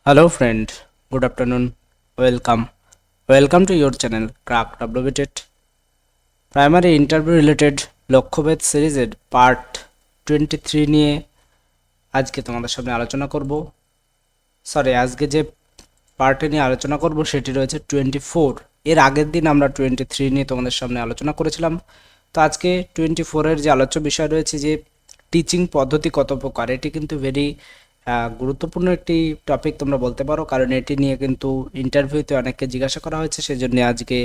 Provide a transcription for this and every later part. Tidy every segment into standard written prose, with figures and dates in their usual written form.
Hello friend, good afternoon. Welcome to your channel Crack WBTET primary interview related লক্ষ্যভেদ সিরিজের part 23 নিয়ে আজকে তোমাদের সামনে আলোচনা করব। আজকে যে পার্টে নিয়ে আলোচনা করব সেটি রয়েছে 24। এর আগের দিন আমরা 23 নিয়ে তোমাদের সামনে আলোচনা করেছিলাম। তো আজকে 24 এর যে আলোচ্য বিষয় রয়েছে যে টিচিং পদ্ধতি কত প্রকার, এটি কিন্তু ভেরি গুরুত্বপূর্ণ একটি টপিক তোমরা বলতে পারো, কারণ এটি নিয়ে কিন্তু ইন্টারভিউতে অনেককে জিজ্ঞাসা করা হয়েছে। সেজন্য আজকে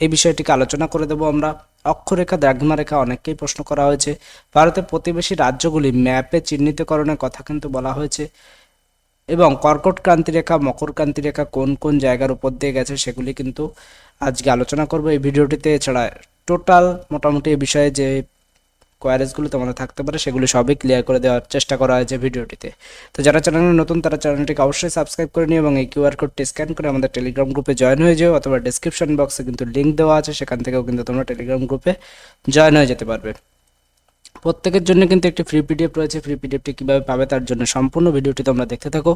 এই বিষয়টিকে আলোচনা করে দেবো আমরা। অক্ষরেখা দ্রাঘিমারেখা অনেককেই প্রশ্ন করা হয়েছে। ভারতের প্রতিবেশী রাজ্যগুলি ম্যাপে চিহ্নিতকরণের কথা কিন্তু বলা হয়েছে, এবং কর্কট ক্রান্তি রেখা, মকর ক্রান্তি রেখা কোন কোন জায়গার উপর দিয়ে গেছে সেগুলি কিন্তু আজকে আলোচনা করব এই ভিডিওটিতে। এছাড়া টোটাল মোটামুটি এই বিষয়ে যে কোয়ারিজগুলো তোমাদের থাকতে পারে সেগুলি সবই ক্লিয়ার করে দেওয়ার চেষ্টা করা হয়েছে ভিডিওটিতে। তো যারা চ্যানেলে নতুন তারা চ্যানেলটিকে অবশ্যই সাবস্ক্রাইব করে নিও এবং এই কিউআর কোডটি স্ক্যান করে আমাদের টেলিগ্রাম গ্রুপে জয়েন হয়ে যাও, অথবা ডিসক্রিপশন বক্সে কিন্তু লিঙ্ক দেওয়া আছে, সেখান থেকেও কিন্তু তোমরা টেলিগ্রাম গ্রুপে জয়েন হয়ে যেতে পারবে। প্রত্যেকের জন্য কিন্তু একটি ফ্রি পিডিএফ রয়েছে। ফ্রি পিডিএফটি কীভাবে পাবে তার জন্য সম্পূর্ণ ভিডিওটি তোমরা দেখতে থাকো।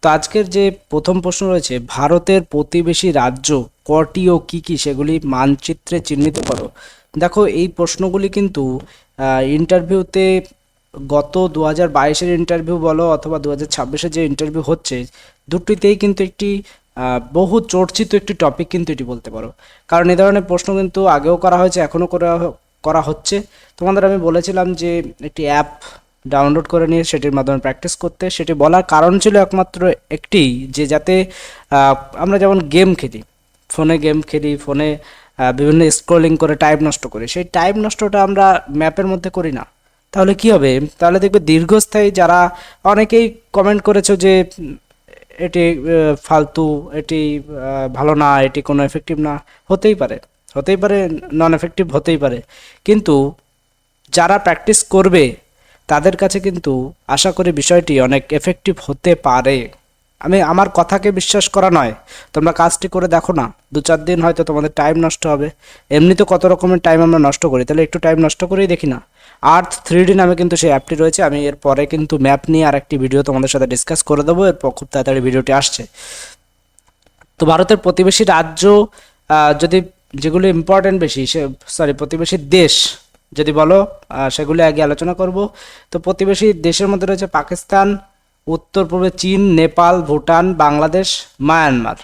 তো আজকের যে প্রথম প্রশ্ন রয়েছে, ভারতের প্রতিবেশী রাজ্য কটি ও কী কী সেগুলি মানচিত্রে চিহ্নিত করো। দেখো, এই প্রশ্নগুলি কিন্তু ইন্টারভিউতে গত 2022-এর ইন্টারভিউ বলো অথবা 2026-এর যে ইন্টারভিউ হচ্ছে, দুটিতেই কিন্তু একটি বহু চর্চিত একটি টপিক কিন্তু এটি বলতে পারো। কারণ এই ধরনের প্রশ্ন কিন্তু আগেও করা হয়েছে, এখনও করা হচ্ছে। তোমাদের আমি বলেছিলাম যে একটি অ্যাপ ডাউনলোড করে নিয়ে সেটির মাধ্যমে প্র্যাকটিস করতে। সেটি বলার কারণ ছিল একমাত্র একটি, যে যাতে আমরা যেমন গেম খেলি, ফোনে বিভিন্ন স্ক্রলিং করে টাইম নষ্ট করি, সেই টাইম নষ্টটা আমরা ম্যাপের মধ্যে করি না। তাহলে কি হবে? তাহলে দেখবে দীর্ঘস্থায়ী যারা অনেকেই কমেন্ট করেছো যে এটি ফালতু, এটি ভালো না, এটি কোনো এফেক্টিভ না। হতেই পারে নন এফেক্টিভ হতেই পারে, কিন্তু যারা প্র্যাকটিস করবে তাদের কাছে কিন্তু আশা করি বিষয়টি অনেক এফেক্টিভ হতে পারে। আমার কথাকে বিশ্বাস করা নয়, তোমরা কাজটি করে দেখো না। 2-4 দিন হয়তো তোমাদের টাইম নষ্ট হবে। এমনি তো কত রকমের টাইম আমরা নষ্ট করি, তাহলে একটু টাইম নষ্ট করেই দেখি না। আর্থ 3D নামে কিন্তু সেই অ্যাপটি রয়েছে। আমি এর পরে কিন্তু ম্যাপ নিয়ে আর একটি ভিডিও তোমাদের সাথে ডিসকাস করে দেবো, এরপর খুব তাড়াতাড়ি ভিডিওটি আসছে। তো ভারতের প্রতিবেশী রাজ্য যদি যেগুলো ইম্পর্টেন্ট বেশি, প্রতিবেশী দেশ যদি বলো, সেগুলো আগে আলোচনা করব। তো প্রতিবেশী দেশের মধ্যে রয়েছে পাকিস্তান, উত্তর পূর্বে চীন, নেপাল, ভুটান, বাংলাদেশ, মায়ানমার।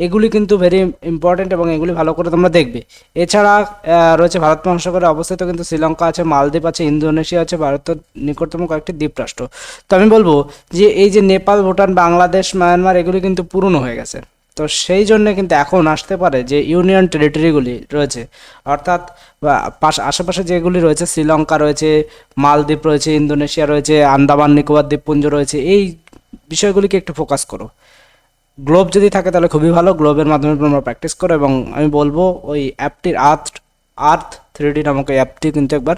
এগুলি কিন্তু ভেরি ইম্পর্টেন্ট এবং এগুলি ভালো করে তোমরা দেখবে। এছাড়া রয়েছে ভারত মহাসাগরে অবস্থিত কিন্তু শ্রীলঙ্কা আছে, মালদ্বীপ আছে, ইন্দোনেশিয়া আছে, ভারতের নিকটতম কয়েকটি দ্বীপরাষ্ট্র। তো আমি বলবো যে এই যে নেপাল, ভুটান, বাংলাদেশ, মায়ানমার এগুলি কিন্তু পুরনো হয়ে গেছে। তো সেই জন্য কিন্তু এখন আসতে পারে যে ইউনিয়ন টেরিটরিগুলি রয়েছে, অর্থাৎ আশেপাশে যেগুলি রয়েছে, শ্রীলঙ্কা রয়েছে, মালদ্বীপ রয়েছে, ইন্দোনেশিয়া রয়েছে, আন্দামান নিকোবর দ্বীপপুঞ্জ রয়েছে, এই বিষয়গুলিকে একটু ফোকাস করো। গ্লোব যদি থাকে তাহলে খুবই ভালো, গ্লোবের মাধ্যমে তোমরা প্র্যাকটিস করো। এবং আমি বলবো ওই অ্যাপটির আর্থ 3D নামক এই অ্যাপটি কিন্তু একবার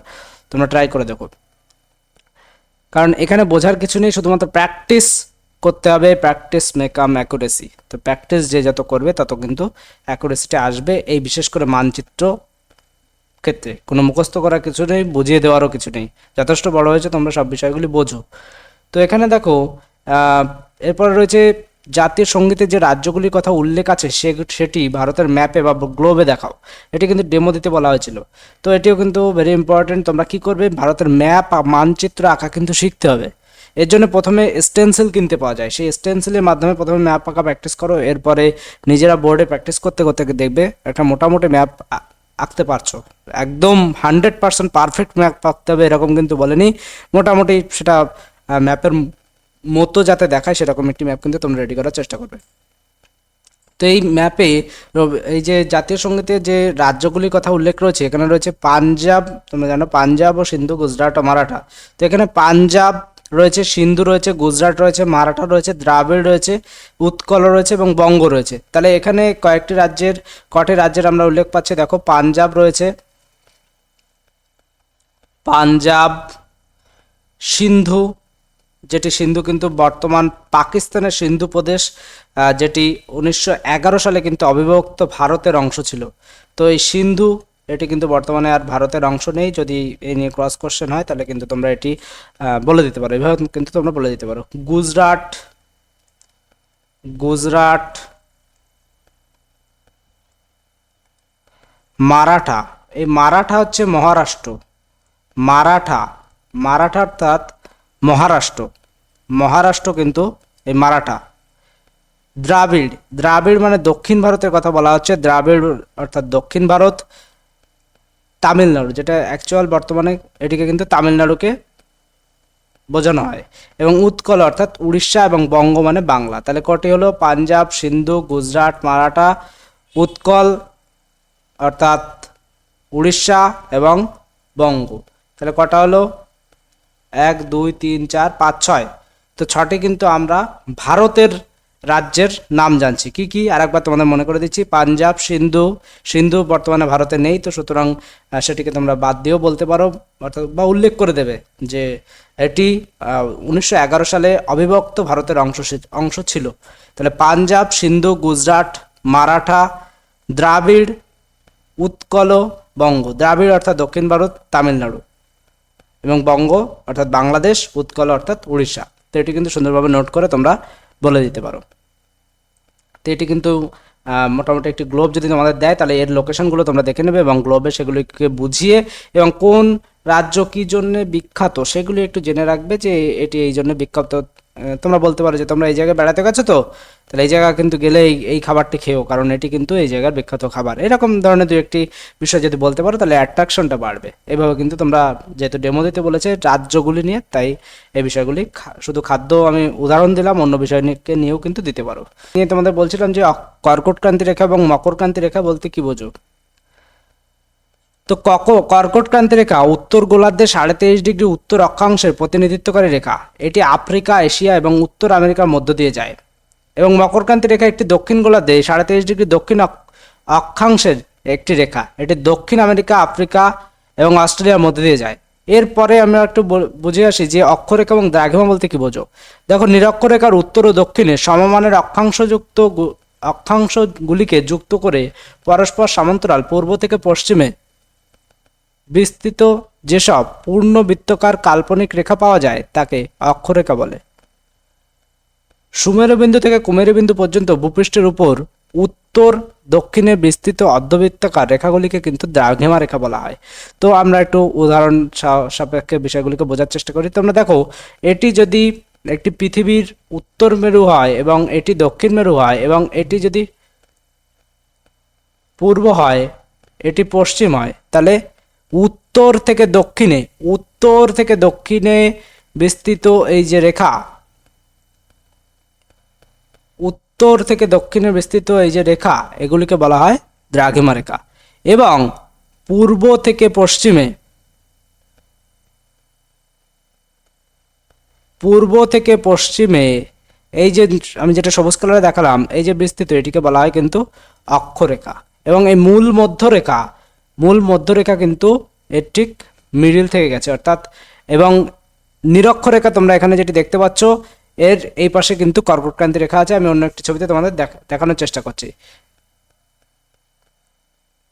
তোমরা ট্রাই করে দেখো, কারণ এখানে বোঝার কিছু নেই, শুধুমাত্র প্র্যাকটিস করতে হবে। Practice makes accuracy. তো প্র্যাকটিস যে যত করবে তত কিন্তু অ্যাকুরেসিটা আসবে। এই বিশেষ করে মানচিত্র ক্ষেত্রে কোনো মুখস্থ করার কিছু নেই, বুঝিয়ে দেওয়ারও কিছু নেই, যথেষ্ট বড় হয়েছে, তোমরা সব বিষয়গুলি বোঝো। তো এখানে দেখো, এরপরে রয়েছে জাতীয় সঙ্গীতের যে রাজ্যগুলির কথা উল্লেখ আছে সেটি ভারতের ম্যাপে বা গ্লোবে দেখাও। এটি কিন্তু ডেমো দিতে বলা হয়েছিল। তো এটিও কিন্তু ভেরি ইম্পর্টেন্ট। তোমরা কি করবে, ভারতের ম্যাপ মানচিত্র আঁকা কিন্তু শিখতে হবে। এর জন্য প্রথমে স্টেন্সিল কিনতে পাওয়া যায়, সেই স্টেন্সিলের মাধ্যমে প্রথমে ম্যাপ আঁকা প্র্যাকটিস করো। এরপরে নিজেরা বোর্ডে প্র্যাকটিস করতে করতে দেখবে একটা মোটামুটি ম্যাপ আঁকতে পারছো। একদম 100% পারফেক্ট ম্যাপ আঁকতে হবে এরকম কিন্তু বলেনি, মোটামুটি সেটা ম্যাপের মতো যাতে দেখায় সেরকম একটি ম্যাপ কিন্তু তোমরা রেডি করার চেষ্টা করবে। তো এই ম্যাপে এই যে জাতীয় সঙ্গীতের যে রাজ্যগুলির কথা উল্লেখ রয়েছে, এখানে রয়েছে পাঞ্জাব, তোমরা জানো পাঞ্জাব ও সিন্ধু, গুজরাট ও মারাঠা। তো এখানে পাঞ্জাব রয়েছে, সিন্ধু রয়েছে, গুজরাট রয়েছে, মারাঠা রয়েছে, দ্রাবিড় রয়েছে, উৎকল রয়েছে এবং বঙ্গ রয়েছে। তাহলে এখানে কটি রাজ্যের আমরা উল্লেখ পাচ্ছি। দেখো, পাঞ্জাব রয়েছে, পাঞ্জাব, সিন্ধু, যেটি সিন্ধু কিন্তু বর্তমান পাকিস্তানের সিন্ধু প্রদেশ, যেটি 1911 সালে কিন্তু অবিভক্ত ভারতের অংশ ছিল। তো এই সিন্ধু, এটি কিন্তু বর্তমানে আর ভারতের অংশ নেই। যদি এই নিয়ে ক্রস কোশ্চেন হয় তাহলে কিন্তু তোমরা এটি বলে দিতে পারো, এভাবে কিন্তু তোমরা বলে দিতে পারো। গুজরাট, গুজরাট, মারাঠা। এই মারাঠা হচ্ছে মহারাষ্ট্র, মারাঠা, মারাঠা অর্থাৎ মহারাষ্ট্র, মহারাষ্ট্র কিন্তু এই মারাঠা। দ্রাবিড়, দ্রাবিড় মানে দক্ষিণ ভারতের কথা বলা হচ্ছে, দ্রাবিড় অর্থাৎ দক্ষিণ ভারত। তামিলনাড়ু, যেটা অ্যাকচুয়াল বর্তমানে এটিকে কিন্তু তামিলনাড়ুকে বোঝানো হয়। এবং উৎকল অর্থাৎ উড়িষ্যা, এবং বঙ্গ মানে বাংলা। তাহলে কটি হলো? পাঞ্জাব, সিন্ধু, গুজরাট, মারাঠা, উৎকল অর্থাৎ উড়িষ্যা এবং বঙ্গ। তাহলে কটা হলো? 1 2 3 4 5 6। তো 6টি কিন্তু আমরা ভারতের রাজ্যের নাম জানছি। কি কি আরেকবার তোমাদের মনে করে দিচ্ছি। পাঞ্জাব, সিন্ধু, সিন্ধু বর্তমানে ভারতে নেই, তো সুতরাং সেটিকে তোমরা বাদ দিয়েও বলতে পারো, অর্থাৎ বা উল্লেখ করে দেবে যে এটি 1911 সালে অবিভক্ত ভারতের অংশ ছিল। তাহলে পাঞ্জাব, সিন্ধু, গুজরাট, মারাঠা, দ্রাবিড়, উৎকল, বঙ্গ। দ্রাবিড় অর্থাৎ দক্ষিণ ভারত, তামিলনাড়ু, এবং বঙ্গ অর্থাৎ বাংলাদেশ, উৎকল অর্থাৎ উড়িষ্যা। তো এটি কিন্তু সুন্দরভাবে নোট করে তোমরা বলে দিতে পারো। তো এটি কিন্তু মোটামুটি একটি গ্লোব যদি তোমাদের দেয়, তাহলে এর লোকেশনগুলো তোমরা দেখে নেবে এবং গ্লোবে সেগুলিকে বুঝিয়ে এবং কোন রাজ্য কী জন্যে বিখ্যাত সেগুলি একটু জেনে রাখবে যে এটি এই জন্য বিখ্যাত। তোমরা বলতে পারো যে তোমরা এই জায়গায় বেড়াতে গেছো, তো তাহলে এই জায়গা কিন্তু গেলে এই খাবারটি খেও, কারণ এটি কিন্তু এই জায়গার বিখ্যাত খাবার। এরকম ধরনের দু একটি বিষয় যদি বলতে পারো, তাহলে অ্যাট্রাকশনটা বাড়বে। এভাবে কিন্তু তোমরা, যেহেতু ডেমো দিতে বলেছে রাজ্যগুলি নিয়ে, তাই এই বিষয়গুলি শুধু খাদ্য আমি উদাহরণ দিলাম, অন্য বিষয়কে নিয়েও কিন্তু দিতে পারো। নিয়ে তোমাদের বলছিলাম যে কর্কটক্রান্তি রেখা এবং মকরক্রান্তি রেখা বলতে কি বোঝো? তো কর্কটক্রান্তি রেখা উত্তর গোলার্ধে 23.5 ডিগ্রি উত্তর অক্ষাংশের প্রতিনিধিত্বকারী রেখা। এটি আফ্রিকা, এশিয়া এবং উত্তর আমেরিকার মধ্য দিয়ে যায়। এবং মকরক্রান্তি রেখা একটি দক্ষিণ গোলার্ধে 23.5 ডিগ্রি দক্ষিণ অক্ষাংশের একটি রেখা। এটি দক্ষিণ আমেরিকা, আফ্রিকা এবং অস্ট্রেলিয়ার মধ্যে দিয়ে যায়। এরপরে আমরা একটু বুঝে আসি যে অক্ষরেখা এবং দ্রাঘিমা বলতে কি বোঝো। দেখো, নিরক্ষরেখার উত্তর ও দক্ষিণে সমমানের অক্ষাংশগুলিকে যুক্ত করে পরস্পর সমান্তরাল পূর্ব থেকে পশ্চিমে বিস্তৃত যেসব পূর্ণ বৃত্তাকার কাল্পনিক রেখা পাওয়া যায় তাকে অক্ষরেখা বলে। সুমেরুবিন্দু থেকে কুমেরুবিন্দু পর্যন্ত ভূপৃষ্ঠের উপর উত্তর দক্ষিণে বিস্তৃত অর্ধবৃত্তাকার রেখাগুলিকে কিন্তু দ্রাঘিমা রেখা বলা হয়। তো আমরা একটু উদাহরণ সাপেক্ষে বিষয়গুলিকে বোঝার চেষ্টা করি। তোমরা দেখো, এটি যদি একটি পৃথিবীর উত্তর মেরু হয় এবং এটি দক্ষিণ মেরু হয় এবং এটি যদি পূর্ব হয়, এটি পশ্চিম হয়, তাহলে উত্তর থেকে দক্ষিণে বিস্তৃত এই যে রেখা, উত্তর থেকে দক্ষিণে বিস্তৃত এই যে রেখা, এগুলিকে বলা হয় দ্রাঘিমা রেখা। এবং পূর্ব থেকে পশ্চিমে এই যে আমি যেটা সবুজ কালারে দেখালাম, এই যে বিস্তৃত, এটিকে বলা হয় কিন্তু অক্ষরেখা। এবং এই মূল মধ্যরেখা কিন্তু এর ঠিক মিডিল থেকে গেছে, অর্থাৎ। এবং নিরক্ষরেখা তোমরা এখানে যেটি দেখতে পাচ্ছ, এর এই পাশে কিন্তু কর্কটক্রান্তি রেখা আছে। আমি অন্য একটি ছবিতে তোমাদের দেখানোর চেষ্টা করছি।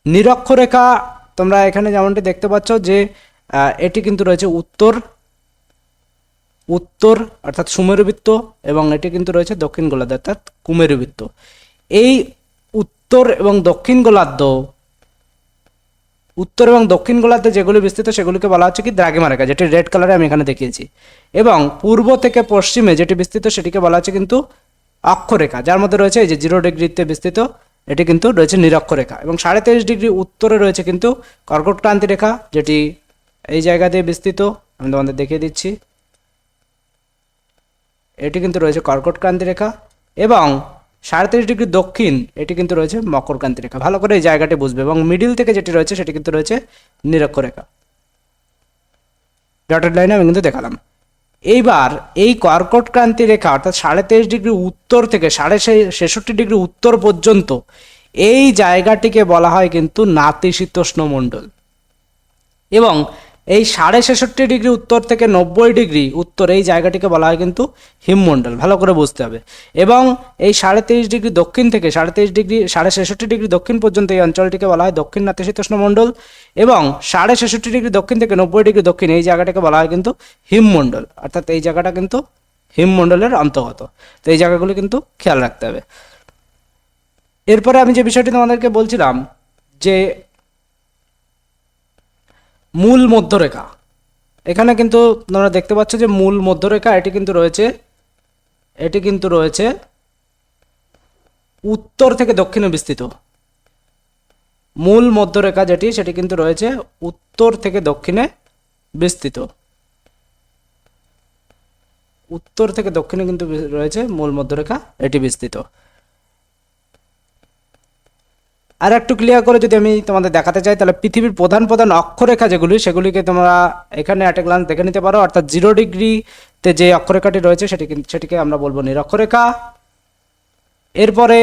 নিরক্ষরেখা তোমরা এখানে যেমনটি দেখতে পাচ্ছ যে এটি কিন্তু রয়েছে উত্তর অর্থাৎ সুমেরুবৃত্ত, এবং এটি কিন্তু রয়েছে দক্ষিণ গোলার্ধ অর্থাৎ কুমেরুবৃত্ত। এই উত্তর এবং দক্ষিণ গোলার্ধে যেগুলি বিস্তৃত সেগুলিকে বলা হচ্ছে কি দ্রাঘিমা রেখা, যেটি রেড কালারে আমি এখানে দেখিয়েছি। এবং পূর্ব থেকে পশ্চিমে যেটি বিস্তৃত সেটিকে বলা হচ্ছে কিন্তু অক্ষরেখা, যার মধ্যে রয়েছে এই যে 0 ডিগ্রিতে বিস্তৃত, এটি কিন্তু রয়েছে নিরক্ষরেখা। এবং 23.5 ডিগ্রি উত্তরে রয়েছে কিন্তু কর্কটক্রান্তি রেখা, যেটি এই জায়গা দিয়ে বিস্তৃত। আমি তোমাদের দেখিয়ে দিচ্ছি, এটি কিন্তু রয়েছে কর্কটক্রান্তি রেখা। এবং 23.5 ডিগ্রি দক্ষিণ, এটি কিন্তু রয়েছে মকরক্রান্তি রেখা। ভালো করে এই জায়গাটি বুঝবে। এবং মিডিল থেকে যেটি রয়েছে সেটি কিন্তু রয়েছে নিরক্ষরেখা, ডটেড লাইনে আমি কিন্তু দেখালাম। এইবার এই কর্কটক্রান্তি রেখা অর্থাৎ 23.5 ডিগ্রি উত্তর থেকে 66.5 ডিগ্রি উত্তর পর্যন্ত এই জায়গাটিকে বলা হয় কিন্তু নাতিশীতোষ্ণ মণ্ডল। এবং এই 66.5 ডিগ্রি উত্তর থেকে 90 ডিগ্রি উত্তর এই জায়গাটিকে বলা হয় কিন্তু হিমমণ্ডল। ভালো করে বুঝতে হবে। এবং এই 23.5 ডিগ্রি দক্ষিণ থেকে 66.5 ডিগ্রি দক্ষিণ পর্যন্ত এই অঞ্চলটিকে বলা হয় দক্ষিণ নাতিশীতোষ্ণ মণ্ডল। এবং 66.5 ডিগ্রি দক্ষিণ থেকে 90 ডিগ্রি দক্ষিণ এই জায়গাটাকে বলা হয় কিন্তু হিমমণ্ডল, অর্থাৎ এই জায়গাটা কিন্তু হিমমণ্ডলের অন্তর্গত। তো এই জায়গাগুলো কিন্তু খেয়াল রাখতে হবে। এরপরে আমি যে বিষয়টি তোমাদেরকে বলছিলাম যে মূল মধ্যরেখা, এখানে কিন্তু তোমরা দেখতে পাচ্ছ যে মূল মধ্যরেখা এটি কিন্তু রয়েছে উত্তর থেকে দক্ষিণে বিস্তৃত। মূল মধ্যরেখা যেটি সেটি কিন্তু রয়েছে উত্তর থেকে দক্ষিণে বিস্তৃত। উত্তর থেকে দক্ষিণে কিন্তু রয়েছে মূল মধ্যরেখা, এটি বিস্তৃত। আর একটু ক্লিয়ার করে যদি আমি তোমাদের দেখাতে চাই, তাহলে পৃথিবীর প্রধান প্রধান অক্ষরেখা যেগুলি, সেগুলিকে তোমরা এখানে অ্যাট এ গ্লান্স দেখে নিতে পারো। অর্থাৎ 0 ডিগ্রিতে যে অক্ষরেখাটি রয়েছে সেটিকে আমরা বলবো নিরক্ষরেখা। এরপরে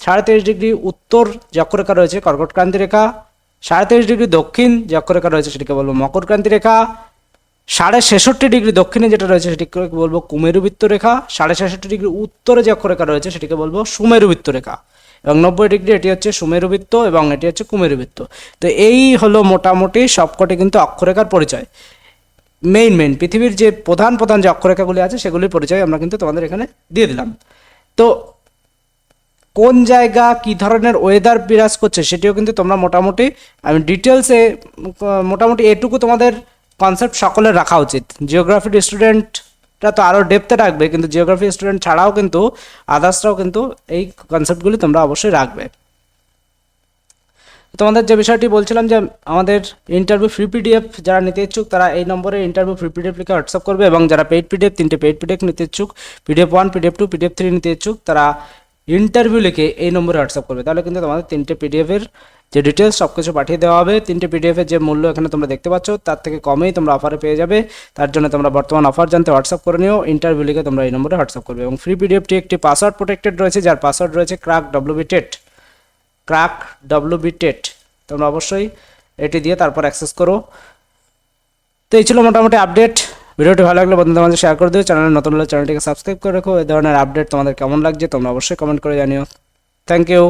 33.5 ডিগ্রি উত্তর যে অক্ষরেখা রয়েছে কর্কটক্রান্তি রেখা। 33.5 ডিগ্রি দক্ষিণ যে অক্ষরেখা রয়েছে সেটিকে বলবো মকরক্রান্তি রেখা। 66.5 ডিগ্রি দক্ষিণে যেটা রয়েছে সেটিকে বলবো কুমেরুবৃত্ত রেখা। 66.5 ডিগ্রি উত্তরে যে অক্ষরেখা রয়েছে সেটিকে বলবো সুমেরুবৃত্ত রেখা। এবং 90 ডিগ্রি এটি হচ্ছে সুমেরুবৃত্ত এবং এটি হচ্ছে কুমেরুবৃত্ত। তো এই হলো মোটামুটি সবকটি কিন্তু অক্ষরেখার পরিচয়। মেইন পৃথিবীর যে প্রধান প্রধান যে অক্ষরেখাগুলি আছে সেগুলির পরিচয় আমরা কিন্তু তোমাদের এখানে দিয়ে দিলাম। তো কোন জায়গা কি ধরনের ওয়েদার বিরাজ করছে সেটিও কিন্তু তোমরা মোটামুটি আমি ডিটেলসে মোটামুটি এটুকু তোমাদের কনসেপ্ট সকলের রাখা উচিত। জিওগ্রাফির স্টুডেন্টরা তো আরও ডেপথে রাখবে, কিন্তু জিওগ্রাফি স্টুডেন্ট ছাড়াও কিন্তু আদার্সরাও কিন্তু এই কনসেপ্টগুলি তোমরা অবশ্যই রাখবে। তোমাদের যে বিষয়টি বলছিলাম যে আমাদের ইন্টারভিউ ফ্রি পিডিএফ যারা নিতে ইচ্ছুক তারা এই নম্বরে ইন্টারভিউ ফ্রি পিডিএফ লিখে হোয়াটসঅ্যাপ করবে, এবং যারা পেইড পিডিএফ 3টে পেইড পিডিএফ নিতে ইচ্ছুক, পিডিএফ 1, পিডিএফ 2, পিডিএফ 3 নিতে ইচ্ছুক, তারা ইন্টারভিউ লিখে এই নম্বরে হোয়াটসঅ্যাপ করবে। তাহলে কিন্তু তোমাদের 3টে পিডিএফের যে ডিটেলস সব কিছু পাঠিয়ে দেওয়া হবে। 3টে পিডিএফের যে মূল্য এখানে তোমরা দেখতে পাচ্ছ তার থেকে কমেই তোমরা অফারে পেয়ে যাবে। তার জন্য তোমরা বর্তমান অফার জানতে হোয়াটসঅ্যাপ করে নিও, ইন্টারভিউ লিখে তোমরা এই নম্বরে হোয়াটসঅ্যাপ করবে। এবং ফ্রি পিডিএফটি একটি পাসওয়ার্ড প্রোটেক্টেড রয়েছে, যার পাসওয়ার্ড রয়েছে ক্রাক ডব্লিউবি টেট। তোমরা অবশ্যই এটি দিয়ে তারপর অ্যাক্সেস করো। তো এই ছিল মোটামুটি আপডেট। ভিডিওটি ভালো লাগলে বন্ধুদের মাঝে শেয়ার করে দিও। চ্যানেলে নতুন হলে চ্যানেলটিকে সাবস্ক্রাইব করে রাখো। এই ধরনের আপডেট তোমাদের কেমন লাগছে তোমরা অবশ্যই কমেন্ট করে জানিও। Thank you.